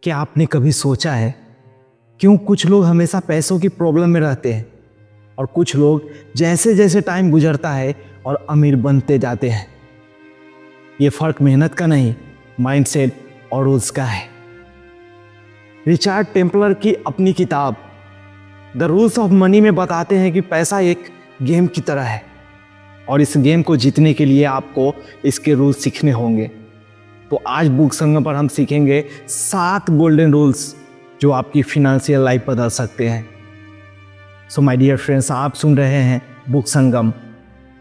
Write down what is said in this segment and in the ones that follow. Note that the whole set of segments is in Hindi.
क्या आपने कभी सोचा है क्यों कुछ लोग हमेशा पैसों की प्रॉब्लम में रहते हैं और कुछ लोग जैसे जैसे टाइम गुजरता है और अमीर बनते जाते हैं? ये फर्क मेहनत का नहीं, माइंडसेट और रूल्स का है। रिचर्ड टेम्पलर की अपनी किताब द रूल्स ऑफ मनी में बताते हैं कि पैसा एक गेम की तरह है और इस गेम को जीतने के लिए आपको इसके रूल्स सीखने होंगे। तो आज बुक संगम पर हम सीखेंगे 7 गोल्डन रूल्स जो आपकी फिनेंशियल लाइफ बदल सकते हैं। सो माय डियर फ्रेंड्स, आप सुन रहे हैं बुक संगम,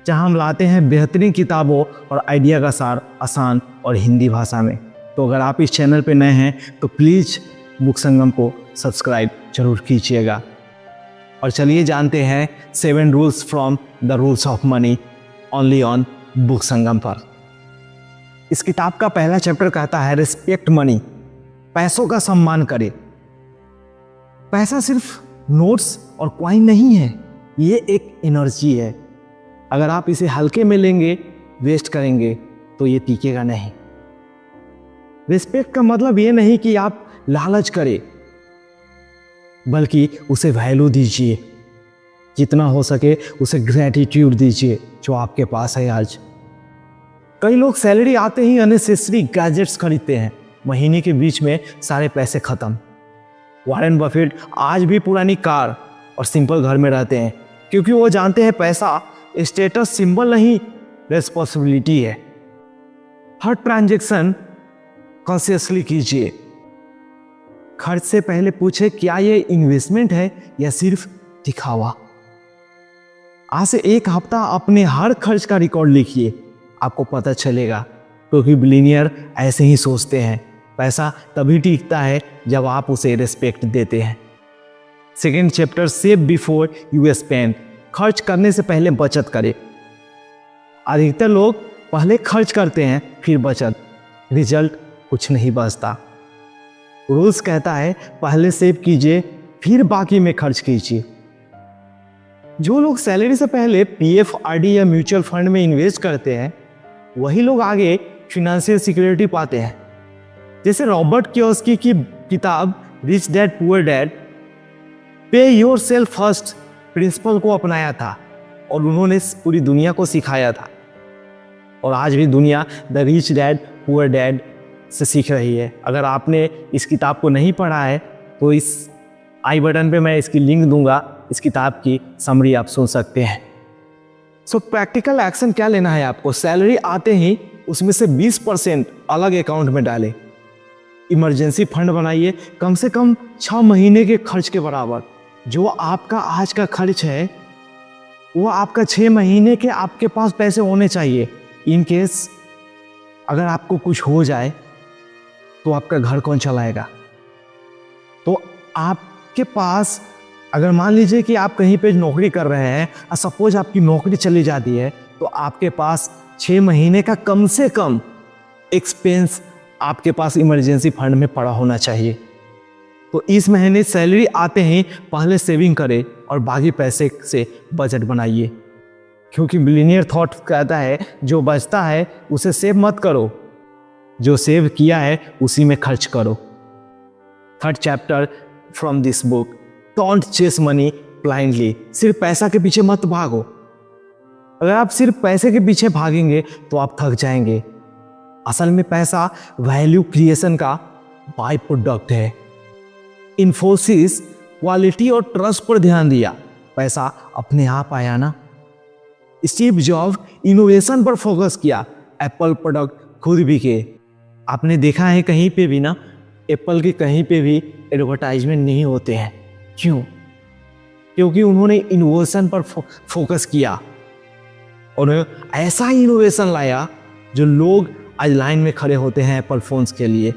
जहां हम लाते हैं बेहतरीन किताबों और आइडिया का सार आसान और हिंदी भाषा में। तो अगर आप इस चैनल पर नए हैं तो प्लीज़ बुक संगम को सब्सक्राइब जरूर कीजिएगा। और चलिए जानते हैं 7 rules from the rules of money only on book Sangam पर। इस किताब का पहला चैप्टर कहता है रिस्पेक्ट मनी, पैसों का सम्मान करें। पैसा सिर्फ नोट्स और कॉइन नहीं है, ये एक एनर्जी है। अगर आप इसे हल्के में लेंगे, वेस्ट करेंगे तो ये टिकेगा नहीं। रिस्पेक्ट का मतलब ये नहीं कि आप लालच करें, बल्कि उसे वैल्यू दीजिए। जितना हो सके उसे ग्रैटिट्यूड दीजिए जो आपके पास है आज। कई लोग सैलरी आते ही अननेसेसरी गैजेट्स खरीदते हैं, महीने के बीच में सारे पैसे खत्म। वॉरेन बफेट आज भी पुरानी कार और सिंपल घर में रहते हैं क्योंकि वो जानते हैं पैसा स्टेटस सिंबल नहीं, रेस्पॉन्सिबिलिटी है। हर ट्रांजैक्शन कॉन्शियसली कीजिए। खर्च से पहले पूछे क्या ये इन्वेस्टमेंट है या सिर्फ दिखावा। आज से एक हफ्ता अपने हर खर्च का रिकॉर्ड लिखिए, आपको पता चलेगा क्योंकि बिलियनियर ऐसे ही सोचते हैं। पैसा तभी टिकता है जब आप उसे रिस्पेक्ट देते हैं। Second chapter save before you spend, खर्च करने से पहले बचत करें। अधिकतर लोग पहले खर्च करते हैं फिर बचत, रिजल्ट कुछ नहीं बचता। रूल्स कहता है पहले सेव कीजिए फिर बाकी में खर्च कीजिए। जो लोग सैलरी से पहले पीएफ, आरडी या म्यूचुअल फंड में इन्वेस्ट करते हैं वही लोग आगे फिनेंशियल सिक्योरिटी पाते हैं। जैसे रॉबर्ट कियोसाकी की किताब रिच डैड पुअर डैड पे योर सेल्फ फर्स्ट प्रिंसिपल को अपनाया था और उन्होंने पूरी दुनिया को सिखाया था। और आज भी दुनिया the rich dad poor dad से सीख रही है। अगर आपने इस किताब को नहीं पढ़ा है तो इस आई बटन पे मैं इसकी लिंक दूंगा, इस किताब की समरी आप सुन सकते हैं। सो प्रैक्टिकल एक्शन क्या लेना है आपको? सैलरी आते ही उसमें से 20% अलग अकाउंट में डालें। इमरजेंसी फंड बनाइए, कम से कम 6 महीने के खर्च के बराबर। जो आपका आज का खर्च है वो आपका 6 महीने के आपके पास पैसे होने चाहिए। इन केस अगर आपको कुछ हो जाए तो आपका घर कौन चलाएगा? तो आपके पास अगर मान लीजिए कि आप कहीं पे नौकरी कर रहे हैं और सपोज आपकी नौकरी चली जाती है तो आपके पास 6 महीने का कम से कम एक्सपेंस आपके पास इमरजेंसी फंड में पड़ा होना चाहिए। तो इस महीने सैलरी आते ही पहले सेविंग करें और बाकी पैसे से बजट बनाइए, क्योंकि बिलियनियर थॉट कहता है जो बचता है उसे सेव मत करो, जो सेव किया है उसी में खर्च करो। Third chapter from this book, don't chase money blindly, सिर्फ पैसा के पीछे मत भागो। अगर आप सिर्फ पैसे के पीछे भागेंगे तो आप थक जाएंगे। असल में पैसा वैल्यू क्रिएशन का बाय प्रोडक्ट है। इन्फोसिस क्वालिटी और ट्रस्ट पर ध्यान दिया, पैसा अपने आप आया ना। स्टीव जॉब्स इनोवेशन पर फोकस किया, एप्पल प्रोडक्ट खुद बिके। आपने देखा है कहीं पे भी ना, एप्पल के कहीं पे भी एडवर्टाइजमेंट नहीं होते हैं। क्यों? क्योंकि उन्होंने इनोवेशन पर फोकस किया और ऐसा इनोवेशन लाया जो लोग आज लाइन में खड़े होते हैं एप्पल फोन्स के लिए।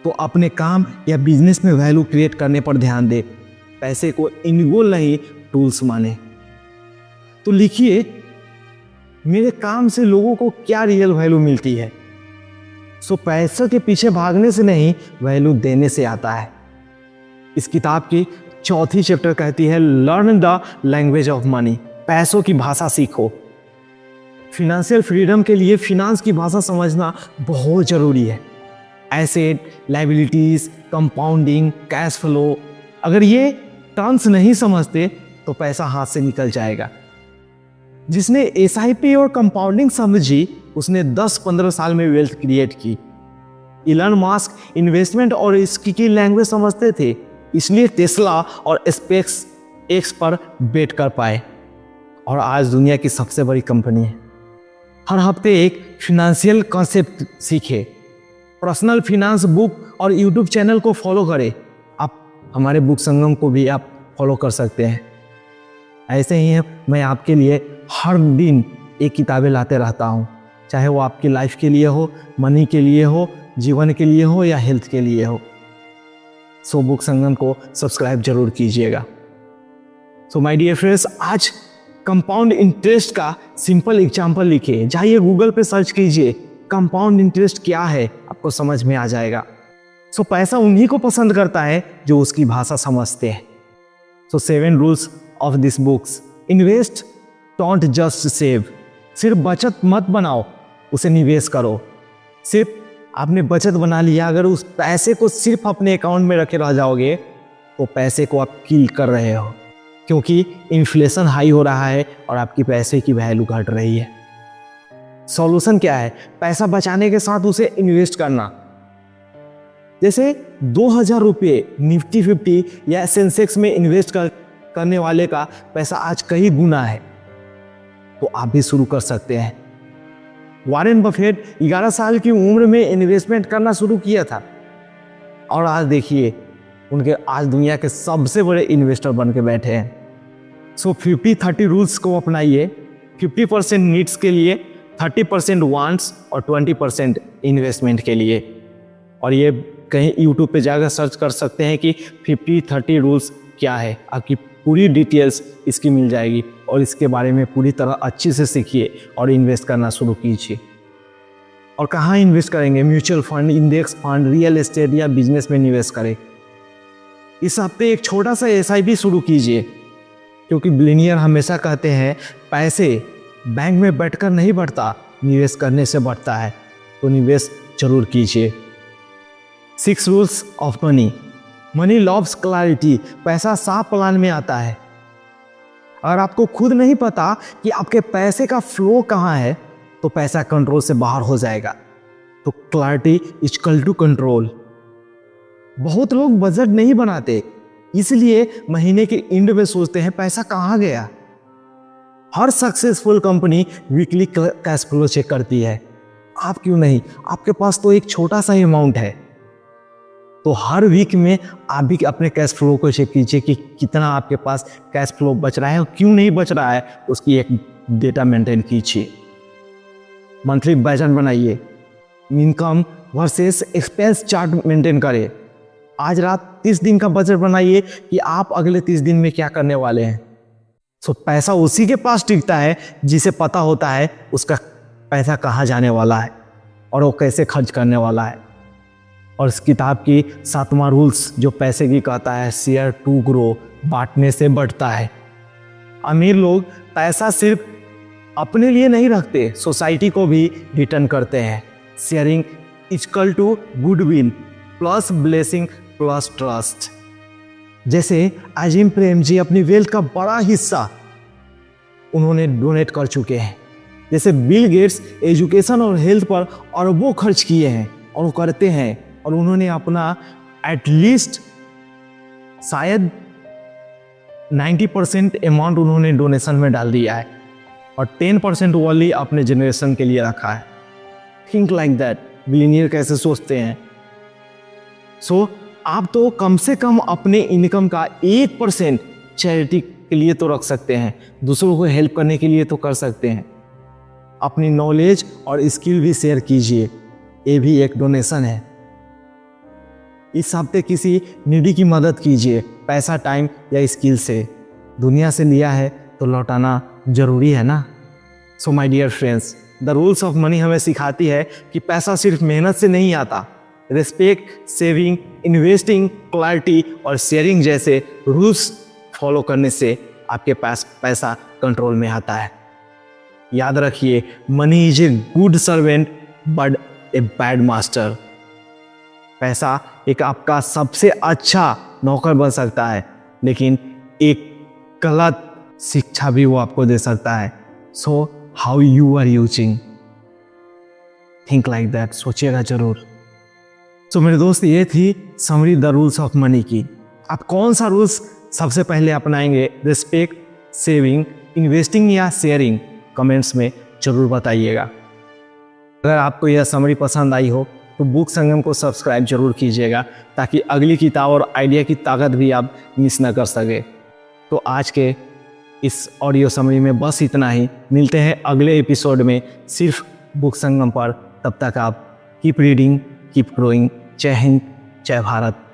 तो अपने काम या बिजनेस में वैल्यू क्रिएट करने पर ध्यान दे, पैसे को इनगोल नहीं टूल्स माने। तो लिखिए मेरे काम से लोगों को क्या रियल वैल्यू मिलती है। सो पैसे के पीछे भागने से नहीं, वैल्यू देने से आता है। इस किताब की चौथी चैप्टर कहती है learn the language of money, पैसों की भाषा सीखो। फिनेंशियल फ्रीडम के लिए फिनांस की भाषा समझना बहुत जरूरी है। Asset, liabilities, compounding, cash flow, अगर ये टर्म्स नहीं समझते तो पैसा हाथ से निकल जाएगा। जिसने एसआईपी और कंपाउंडिंग समझी उसने 10-15 साल में वेल्थ क्रिएट की। इलन मस्क इन्वेस्टमेंट और इसकी लैंग्वेज समझते थे, इसलिए टेस्ला और स्पेस एक्स पर बेट कर पाए और आज दुनिया की सबसे बड़ी कंपनी है। हर हफ्ते एक फिनेंशियल कॉन्सेप्ट सीखे, पर्सनल फिनांस बुक और यूट्यूब चैनल को फॉलो करें। आप हमारे बुक संगम को भी आप फॉलो कर सकते हैं। ऐसे ही है, मैं आपके लिए हर दिन एक किताबें लाते रहता हूँ, चाहे वो आपकी लाइफ के लिए हो, मनी के लिए हो, जीवन के लिए हो या हेल्थ के लिए हो। सो बुक संगम को सब्सक्राइब जरूर कीजिएगा। सो माय डियर फ्रेंड्स, आज कंपाउंड इंटरेस्ट का सिंपल एग्जांपल लिखिए। जाइए गूगल पे सर्च कीजिए कंपाउंड इंटरेस्ट क्या है, आपको समझ में आ जाएगा। सो पैसा उन्हीं को पसंद करता है जो उसकी भाषा समझते हैं। सो 7 rules of this books. Invest, don't just save. सिर्फ बचत मत बनाओ, उसे निवेश करो। सिर्फ आपने बचत बना लिया, अगर उस पैसे को सिर्फ अपने अकाउंट में रखे रह जाओगे तो पैसे को आप किल कर रहे हो, क्योंकि इन्फ्लेशन हाई हो रहा है और आपकी पैसे की वैल्यू घट रही है। सॉल्यूशन क्या है? पैसा बचाने के साथ उसे इन्वेस्ट करना। जैसे 2000 रुपये निफ्टी 50 या सेंसेक्स में इन्वेस्ट करने वाले का पैसा आज कई गुना है, तो आप भी शुरू कर सकते हैं। वॉरेन बफेट 11 साल की उम्र में इन्वेस्टमेंट करना शुरू किया था और आज देखिए उनके आज दुनिया के सबसे बड़े इन्वेस्टर बन के बैठे हैं। सो 50-30 रूल्स को अपनाइए। 50% नीड्स के लिए, 30% वांट्स और 20% इन्वेस्टमेंट के लिए। और ये कहीं यूट्यूब पे जाकर सर्च कर सकते हैं कि 50-30 रूल्स क्या है, आपकी पूरी डिटेल्स इसकी मिल जाएगी और इसके बारे में पूरी तरह अच्छे से सीखिए और इन्वेस्ट करना शुरू कीजिए। और कहाँ इन्वेस्ट करेंगे? Mutual fund, index fund, real estate या बिजनेस में निवेश करें। इस हफ्ते एक छोटा सा एसआईपी शुरू कीजिए, क्योंकि बिलियनियर हमेशा कहते हैं पैसे बैंक में बैठकर नहीं बढ़ता, निवेश करने से बढ़ता है। तो निवेश जरूर कीजिए। 6 rules of money. Money loves clarity. पैसा साफ प्लान में आता है। अगर आपको खुद नहीं पता कि आपके पैसे का फ्लो कहाँ है तो पैसा कंट्रोल से बाहर हो जाएगा। तो clarity is equal to control. बहुत लोग बजट नहीं बनाते, इसलिए महीने के एंड में सोचते हैं पैसा कहाँ गया। हर successful company weekly cash flow check करती है। आप क्यों नहीं? आपके पास तो एक छोटा सा अमाउंट है, तो हर वीक में आप भी अपने कैश फ्लो को चेक कीजिए कि कितना आपके पास कैश फ्लो बच रहा है और क्यों नहीं बच रहा है, उसकी एक डेटा मेंटेन कीजिए। मंथली बजट बनाइए। Income versus expense chart maintain करें। आज रात 30 दिन का बजट बनाइए कि आप अगले 30 दिन में क्या करने वाले हैं। सो पैसा उसी के पास टिकता है जिसे पता होता है उसका पैसा कहाँ जाने वाला है और वो कैसे खर्च करने वाला है। और इस किताब की 7वां रूल्स जो पैसे की कहता है, शेयर टू ग्रो, बांटने से बढ़ता है। अमीर लोग पैसा सिर्फ अपने लिए नहीं रखते, सोसाइटी को भी रिटर्न करते हैं। Sharing equal to goodwill plus blessing plus trust. जैसे अजीम प्रेम जी अपनी वेल्थ का बड़ा हिस्सा उन्होंने डोनेट कर चुके हैं। जैसे बिल गेट्स एजुकेशन और हेल्थ पर अरबों खर्च किए हैं और वो करते हैं, और उन्होंने अपना एटलीस्ट शायद 90% अमाउंट उन्होंने डोनेशन में डाल दिया है और 10% ओनली अपने जनरेशन के लिए रखा है। Think like that. बिलियनियर कैसे सोचते हैं? सो आप तो कम से कम अपने इनकम का 1% चैरिटी के लिए तो रख सकते हैं, दूसरों को हेल्प करने के लिए तो कर सकते हैं। अपनी नॉलेज और स्किल भी शेयर कीजिए, ये भी एक डोनेशन है। इस हफ्ते किसी नीडी की मदद कीजिए, पैसा, टाइम या स्किल से। दुनिया से लिया है तो लौटाना जरूरी है ना। So my dear friends, the rules of money हमें सिखाती है कि पैसा सिर्फ मेहनत से नहीं आता। रिस्पेक्ट, सेविंग, इन्वेस्टिंग, क्लैरिटी और शेयरिंग जैसे रूल्स फॉलो करने से आपके पास पैसा कंट्रोल में आता है। याद रखिए, money is a good servant but a bad master. पैसा एक आपका सबसे अच्छा नौकर बन सकता है, लेकिन एक गलत शिक्षा भी वो आपको दे सकता है। So how you are using, think like that, सोचिएगा जरूर। तो मेरे दोस्त, ये थी summary the rules of money की। आप कौन सा रूल्स सबसे पहले अपनाएंगे, रिस्पेक्ट, सेविंग, इन्वेस्टिंग या शेयरिंग, कमेंट्स में जरूर बताइएगा। अगर आपको यह समरी पसंद आई हो तो बुक संगम को सब्सक्राइब जरूर कीजिएगा, ताकि अगली किताब और आइडिया की ताकत भी आप मिस न कर सके। तो आज के इस ऑडियो समरी में बस इतना ही। मिलते हैं अगले एपिसोड में सिर्फ बुक संगम पर। तब तक आप कीप रीडिंग, कीप ग्रोइंग। जय हिंद, जय भारत।